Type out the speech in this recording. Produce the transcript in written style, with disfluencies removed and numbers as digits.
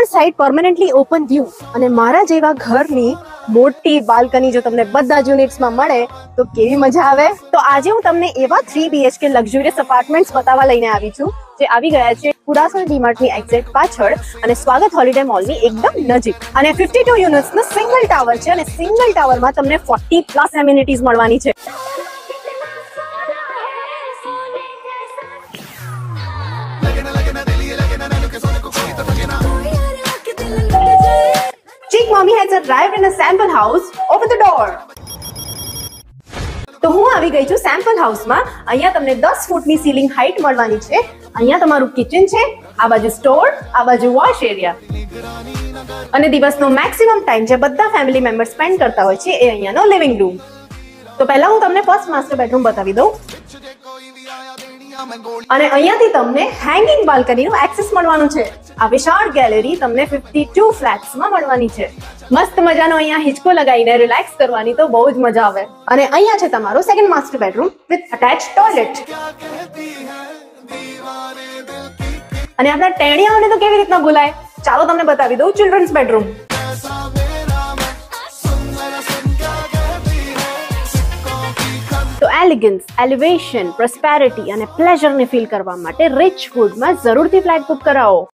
ત્રણ side permanently open view અને મારા જેવા ઘરની મોટી બાલ્કની જો તમને બધા જ યુનિટ્સમાં મળે તો કેવી મજા આવે. તો આજે હું તમને એવા 3 BHK લક્ઝુરિયસ અપાર્ટમેન્ટ્સ બતાવવા લઈને આવી છું જે આવી ગયા છે પુરાસણ ડીમાર્ટની એક્ઝેક્ટ પાછળ અને સ્વાગત હોલિડે મોલની એકદમ નજીક. અને 52 યુનિટ્સનો સિંગલ ટાવર છે અને સિંગલ ટાવરમાં તમને 40+ એમિનિટીઝ મળવાની છે. Chick mommy has arrived in a sample house. Open the door. તો હું આવી ગઈ છું સેમ્પલ હાઉસમાં. અહીંયા તમને 10 ફૂટની સીલિંગ હાઈટ મળવાની છે. અહીંયા તમારું કિચન છે, આ બાજુ સ્ટોર, આ બાજુ વોશ એરિયા અને દિવસનો મેક્સિમમ ટાઈમ જે બધા ફેમિલી મેમ્બર સ્પેન્ડ કરતા હોય છે એ અહીંયાનો લિવિંગ રૂમ. તો પહેલા હું તમને ફર્સ્ટ માસ્ટર બેડરૂમ બતાવી દઉં અને અહીંયાથી તમને હેંગિંગ બાલ્કનીનું એક્સેસ મળવાનું છે. આ વિશાળ ગેલેરી તમને 52 ફ્લેટ્સમાં મળવાની છે. મસ્ત મજાનો અહીંયા હિંચકો લગાવીને રિલેક્સ કરવાની તો બહુ જ મજા આવે. અને અહીંયા છે તમારો second master bedroom with attach toilet. અને આપણા ટેણિયાઓને તો કેવી રીતના ભૂલાય, ચાલો તમને બતાવી દઉં ચિલ્ડ્રન્સ બેડરૂમ. તો એલિગન્સ, એલિવેશન, પ્રોસ્પેરિટી અને પ્લેઝરને ફીલ કરવા માટે રિચ વુડમાં જરૂરથી ફ્લેટ બુક કરાવો.